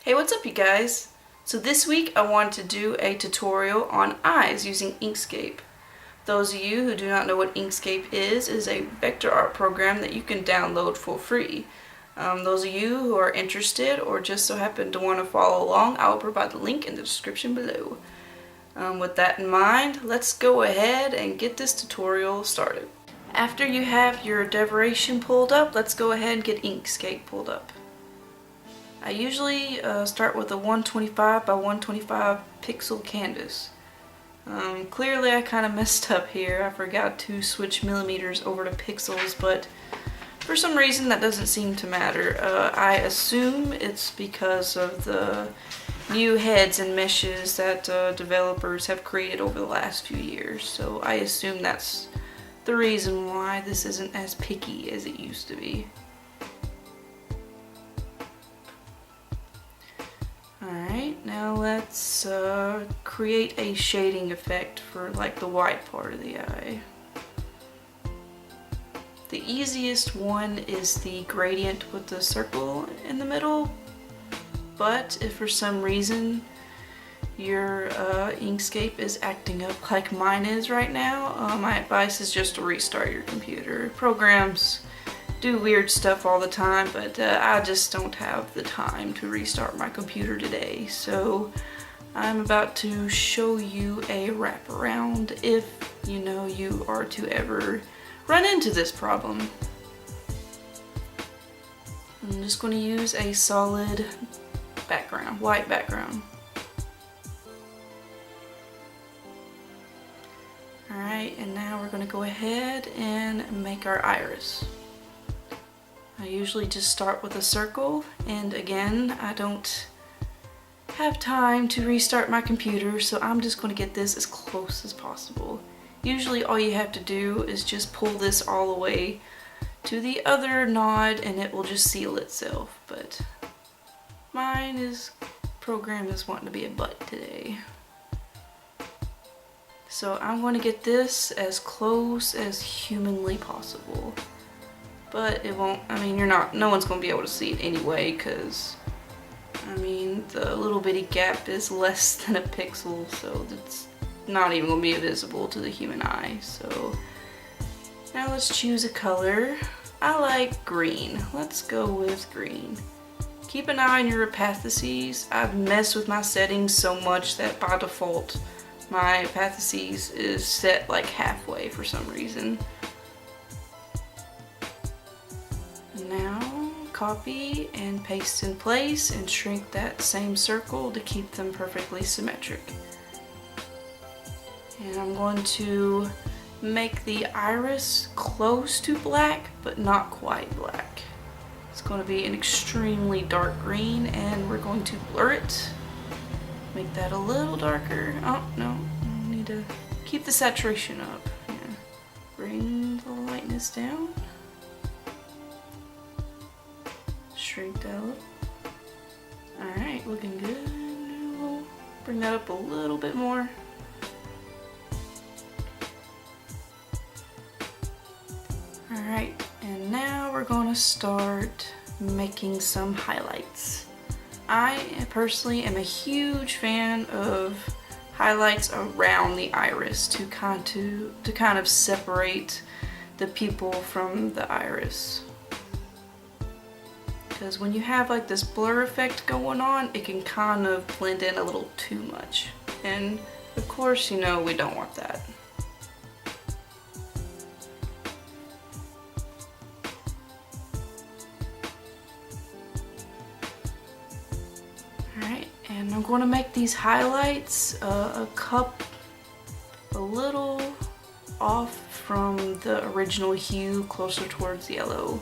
Hey, what's up you guys? So this week I wanted to do a tutorial on eyes using Inkscape. Those of you who do not know what Inkscape is a vector art program that you can download for free. Those of you who are interested or just so happen to want to follow along, I'll provide the link in the description below. With that in mind, let's go ahead and get this tutorial started. After you have your decoration pulled up, let's go ahead and get Inkscape pulled up. I usually start with a 125 by 125 pixel canvas. Clearly I kind of messed up here. I forgot to switch millimeters over to pixels, but for some reason that doesn't seem to matter. I assume it's because of the new heads and meshes that developers have created over the last few years. So I assume that's the reason why this isn't as picky as it used to be. Alright, now let's create a shading effect for like the white part of the eye. The easiest one is the gradient with the circle in the middle, but if for some reason your Inkscape is acting up like mine is right now, my advice is just to restart your computer. Programs do weird stuff all the time, but I just don't have the time to restart my computer today, so I'm about to show you a wraparound if you are to ever run into this problem. I'm just going to use a solid background, white background. Alright, and now we're going to go ahead and make our iris. I usually just start with a circle, and again, I don't have time to restart my computer, so I'm just going to get this as close as possible. Usually all you have to do is just pull this all the way to the other nod and it will just seal itself, but program is wanting to be a butt today. So I'm going to get this as close as humanly possible. But it won't, no one's going to be able to see it anyway, because, the little bitty gap is less than a pixel, so it's not even going to be visible to the human eye. So now let's choose a color. I like green. Let's go with green. Keep an eye on your opacities. I've messed with my settings so much that by default my opacities is set like halfway for some reason. Now copy and paste in place and shrink that same circle to keep them perfectly symmetric. And I'm going to make the iris close to black but not quite black. It's going to be an extremely dark green and we're going to blur it. Make that a little darker. Oh no, I need to keep the saturation up. Yeah. Bring the lightness down. Shrink that a little. Alright, looking good. We'll bring that up a little bit more. Alright, and now we're going to start making some highlights. I personally am a huge fan of highlights around the iris to kind of separate the pupil from the iris. Because when you have like this blur effect going on, it can kind of blend in a little too much. And of course, we don't want that. Alright, and I'm going to make these highlights a little off from the original hue, closer towards yellow.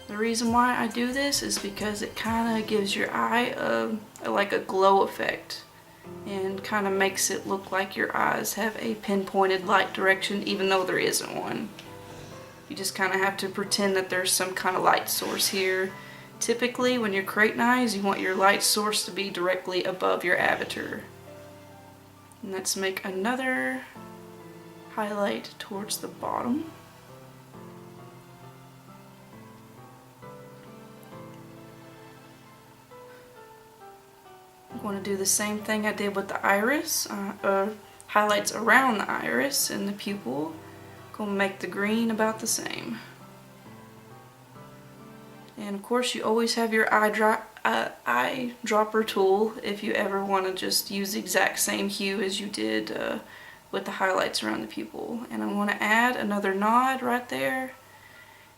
The reason why I do this is because it kind of gives your eye like a glow effect and kind of makes it look like your eyes have a pinpointed light direction even though there isn't one. You just kind of have to pretend that there's some kind of light source here. Typically when you're creating eyes, you want your light source to be directly above your avatar. And let's make another highlight towards the bottom. going to do the same thing I did with the iris, highlights around the iris and the pupil. Going to make the green about the same. And of course you always have your eyedropper tool if you ever want to just use the exact same hue as you did with the highlights around the pupil. And I want to add another nod right there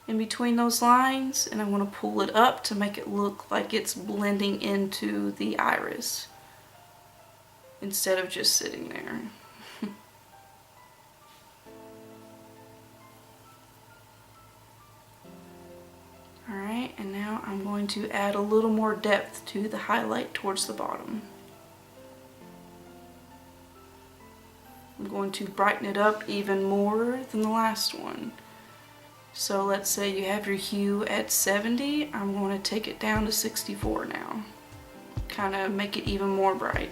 in between those lines, and I want to pull it up to make it look like it's blending into the iris instead of just sitting there. Alright, and now I'm going to add a little more depth to the highlight towards the bottom. I'm going to brighten it up even more than the last one. So let's say you have your hue at 70, I'm going to take it down to 64 now. Kind of make it even more bright,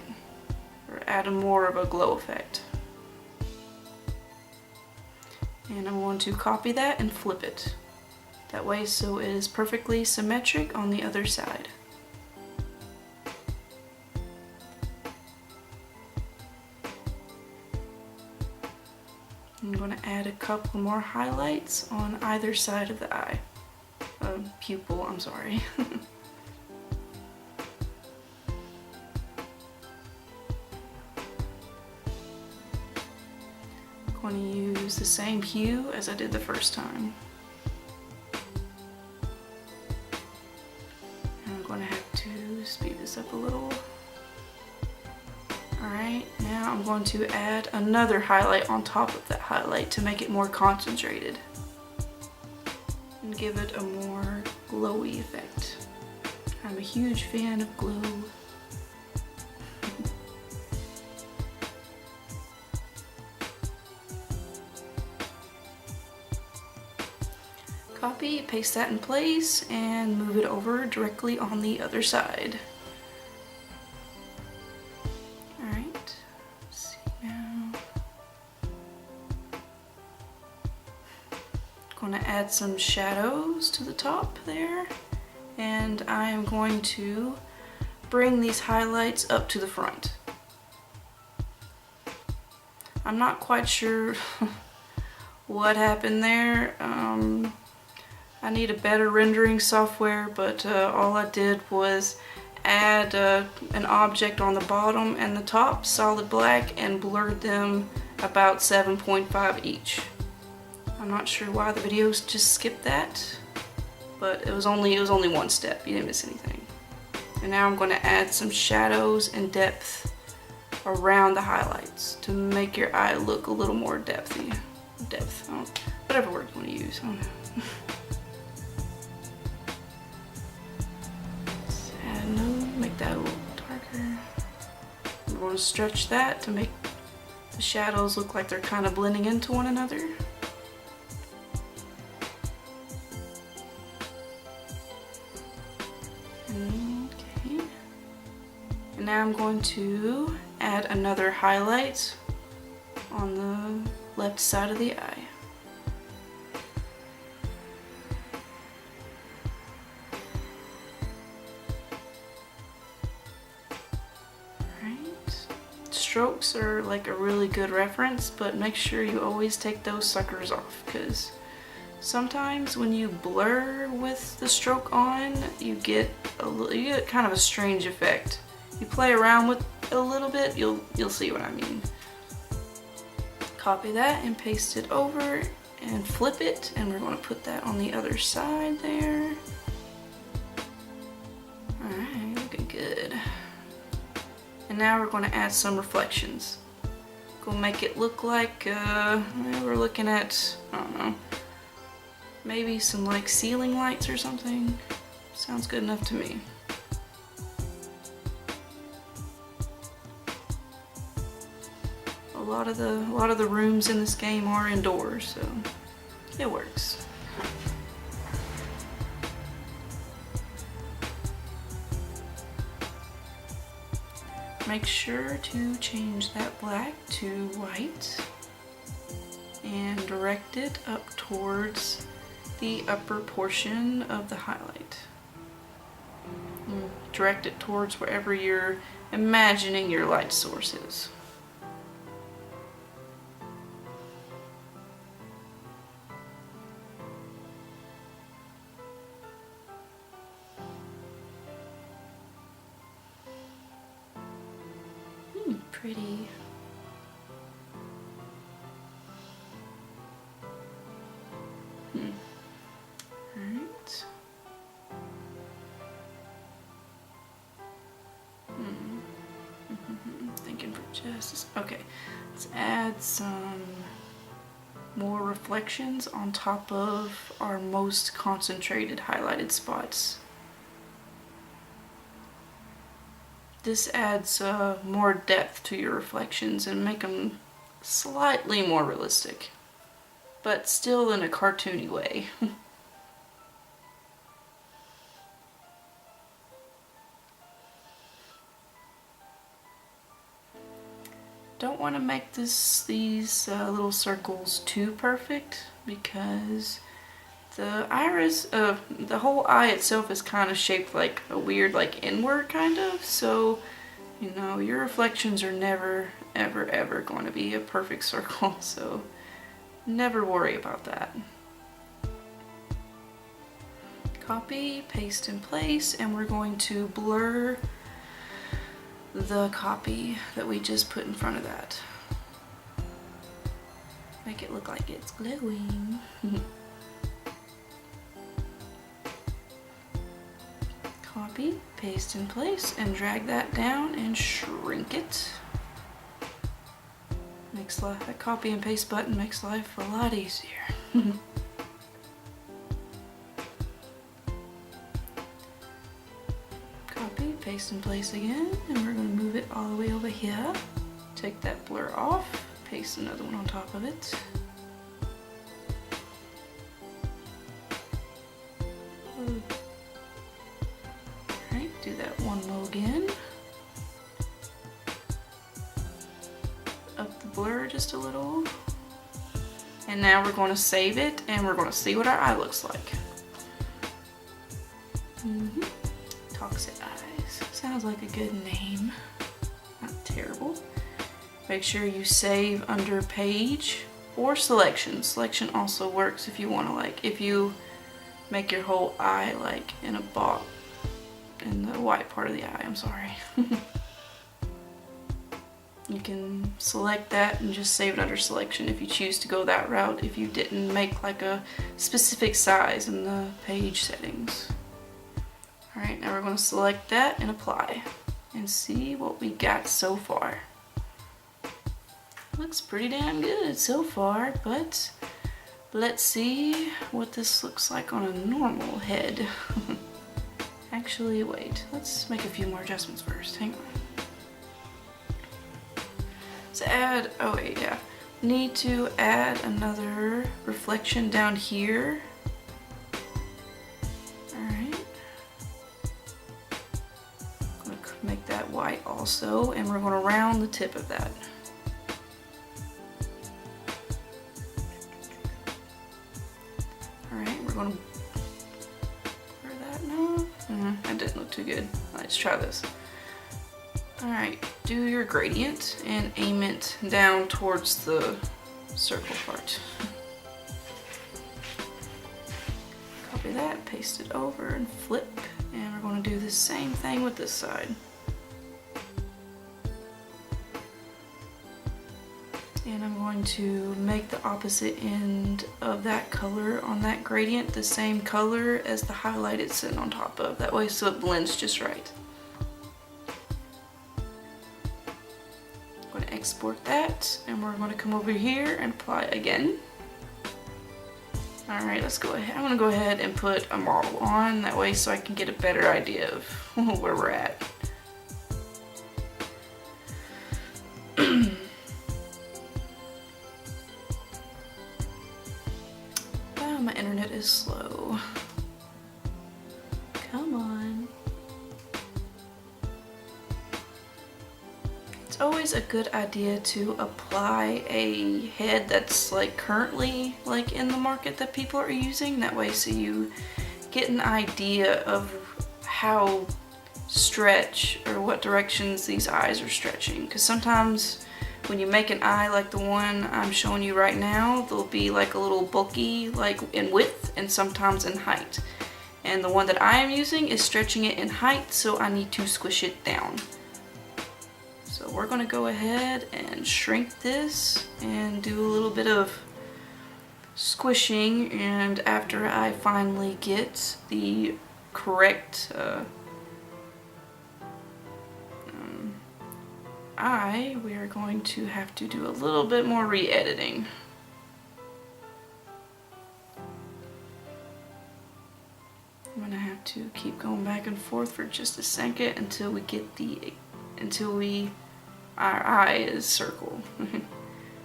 or add more of a glow effect. And I'm going to copy that and flip it. That way so it is perfectly symmetric on the other side. I'm going to add a couple more highlights on either side of the eye. Pupil, I'm sorry. I'm going to use the same hue as I did the first time. And I'm going to have to speed this up a little. Alright, now I'm going to add another highlight on top of that highlight to make it more concentrated and give it a more glowy effect. I'm a huge fan of glow. Copy, paste that in place, and move it over directly on the other side. Going to add some shadows to the top there, and I am going to bring these highlights up to the front. I'm not quite sure what happened there. I need a better rendering software, but all I did was add an object on the bottom and the top, solid black, and blurred them about 7.5 each. I'm not sure why the videos just skipped that, but it was only one step. You didn't miss anything. And now I'm going to add some shadows and depth around the highlights to make your eye look a little more depthy. Whatever word you want to use. I don't know. Let's add make that a little darker. I'm going to stretch that to make the shadows look like they're kind of blending into one another. Okay. And now I'm going to add another highlight on the left side of the eye. Alright. Strokes are like a really good reference, but make sure you always take those suckers off, because sometimes when you blur with the stroke on, you get kind of a strange effect. You play around with it a little bit, you'll see what I mean. Copy that and paste it over and flip it, and we're going to put that on the other side there. Alright, looking good. And now we're going to add some reflections. Gonna make it look like we're looking at, I don't know, maybe some like ceiling lights or something. Sounds good enough to me. A lot of the rooms in this game are indoors, so it works. Make sure to change that black to white and direct it up towards the upper portion of the highlight. Direct it towards wherever your imagining your light source is. Pretty. Alright. Thinking for just okay. Let's add some more reflections on top of our most concentrated highlighted spots. This adds more depth to your reflections and make them slightly more realistic, but still in a cartoony way. Don't want to make these little circles too perfect, because the iris, the whole eye itself is kind of shaped like a weird, like inward kind of, so you know, your reflections are never ever going to be a perfect circle, so never worry about that. Copy, paste in place, and we're going to blur the copy that we just put in front of that. Make it look like it's glowing. Copy, paste in place, and drag that down and shrink it. Makes life, that copy and paste button makes life a lot easier. Copy, paste in place again, and we're going to move it all the way over here. Take that blur off, paste another one on top of it. Alright, do that one more again. Up the blur just a little. And now we're going to save it, and we're going to see what our eye looks like. Toxic Eyes. Sounds like a good name. Not terrible. Make sure you save under page or selection. Selection also works if you want to, like, if you make your whole eye like in a box, in the white part of the eye, I'm sorry. You can select that and just save it under selection if you choose to go that route, if you didn't make like a specific size in the page settings. Alright, now we're going to select that and apply and see what we got so far. Looks pretty damn good so far, but let's see what this looks like on a normal head. Actually, wait, let's make a few more adjustments first. Hang on. To add, oh wait, yeah. Need to add another reflection down here. Alright. Gonna make that white also, and we're gonna round the tip of that. Alright, we're gonna blur that now. That didn't look too good. Let's try this. Alright, do your gradient and aim it down towards the circle part. Copy that, paste it over and flip, and we're going to do the same thing with this side. And I'm going to make the opposite end of that color on that gradient the same color as the highlight it's sitting on top of. That way so it blends just right. I'm going to export that, and we're going to come over here and apply again. Alright, let's go ahead. I'm going to go ahead and put a model on, that way so I can get a better idea of where we're at. Wow, my internet is slow. Come on. It's always a good idea to apply a head that's like currently like in the market that people are using. That way so you get an idea of how stretch or what directions these eyes are stretching. Because sometimes when you make an eye like the one I'm showing you right now, they'll be like a little bulky, like in width and sometimes in height. And the one that I am using is stretching it in height, so I need to squish it down. So we're gonna go ahead and shrink this and do a little bit of squishing, and after I finally get the correct eye, we are going to have to do a little bit more re-editing. I'm gonna have to keep going back and forth for just a second until we get our eye is circle.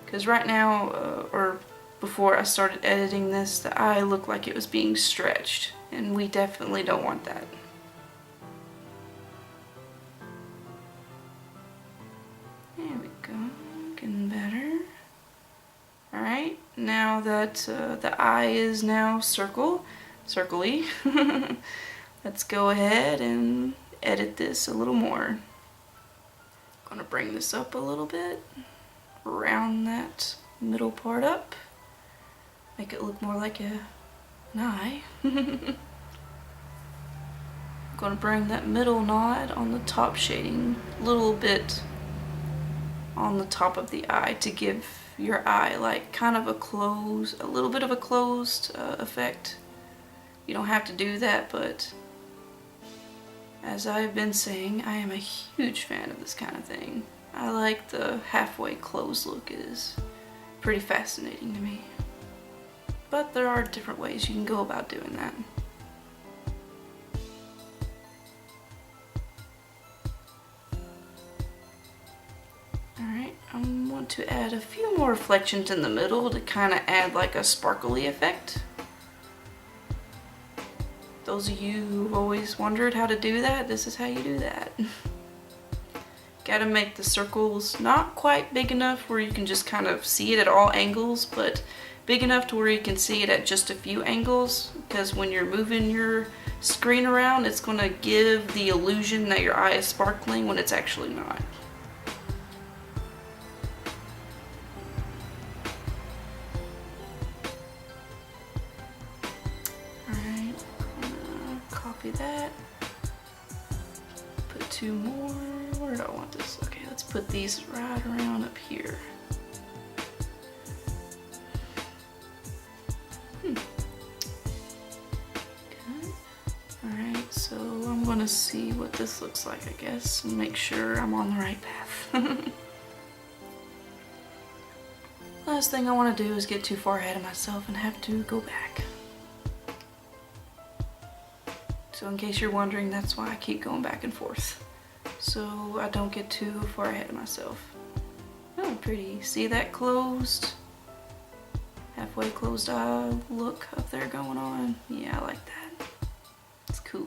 Because right now, or before I started editing this, the eye looked like it was being stretched, and we definitely don't want that. There we go, getting better. Alright, now that the eye is now circly, let's go ahead and edit this a little more. I'm gonna bring this up a little bit, round that middle part up, make it look more like an eye. I'm gonna bring that middle nod on the top shading a little bit on the top of the eye to give your eye like kind of a little bit of a closed effect. You don't have to do that, but as I've been saying, I am a huge fan of this kind of thing. I like the halfway closed look. It is pretty fascinating to me. But there are different ways you can go about doing that. Alright, I want to add a few more reflections in the middle to kind of add like a sparkly effect. Those of you who've always wondered how to do that, this is how you do that. Gotta make the circles not quite big enough where you can just kind of see it at all angles, but big enough to where you can see it at just a few angles, because when you're moving your screen around, it's going to give the illusion that your eye is sparkling when it's actually not. That, put two more. Where do I want this? Okay, let's put these right around up here. Good. Alright, so I'm gonna see what this looks like, I guess, and make sure I'm on the right path. Last thing I want to do is get too far ahead of myself and have to go back. So in case you're wondering, that's why I keep going back and forth, so I don't get too far ahead of myself. Oh, pretty. See that closed, halfway closed eye look up there going on? Yeah, I like that. It's cool.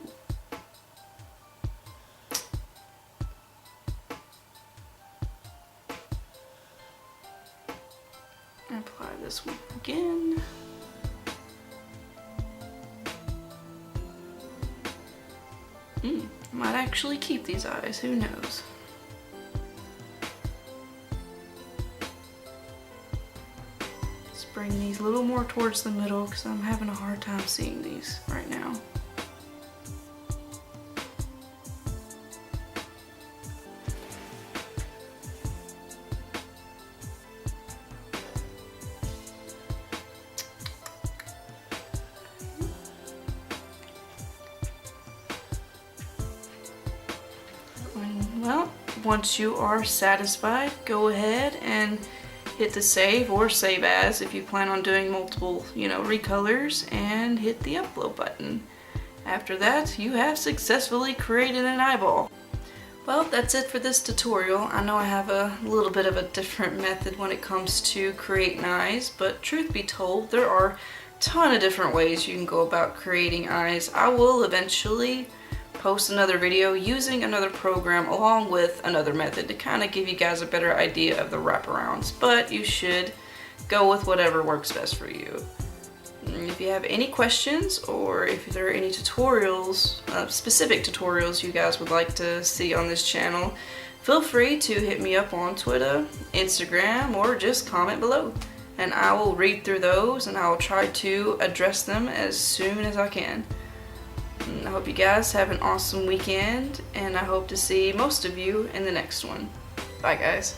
Apply this one again. Might actually keep these eyes, who knows? Let's bring these a little more towards the middle because I'm having a hard time seeing these right now. Well, once you are satisfied, go ahead and hit the save or save as if you plan on doing multiple, recolors, and hit the upload button. After that, you have successfully created an eyeball. Well, that's it for this tutorial. I know I have a little bit of a different method when it comes to creating eyes, but truth be told, there are a ton of different ways you can go about creating eyes. I will eventually post another video using another program along with another method to kind of give you guys a better idea of the wraparounds, but you should go with whatever works best for you. If you have any questions, or if there are any tutorials, specific tutorials you guys would like to see on this channel, feel free to hit me up on Twitter, Instagram, or just comment below. And I will read through those and I will try to address them as soon as I can. And I hope you guys have an awesome weekend, and I hope to see most of you in the next one. Bye guys.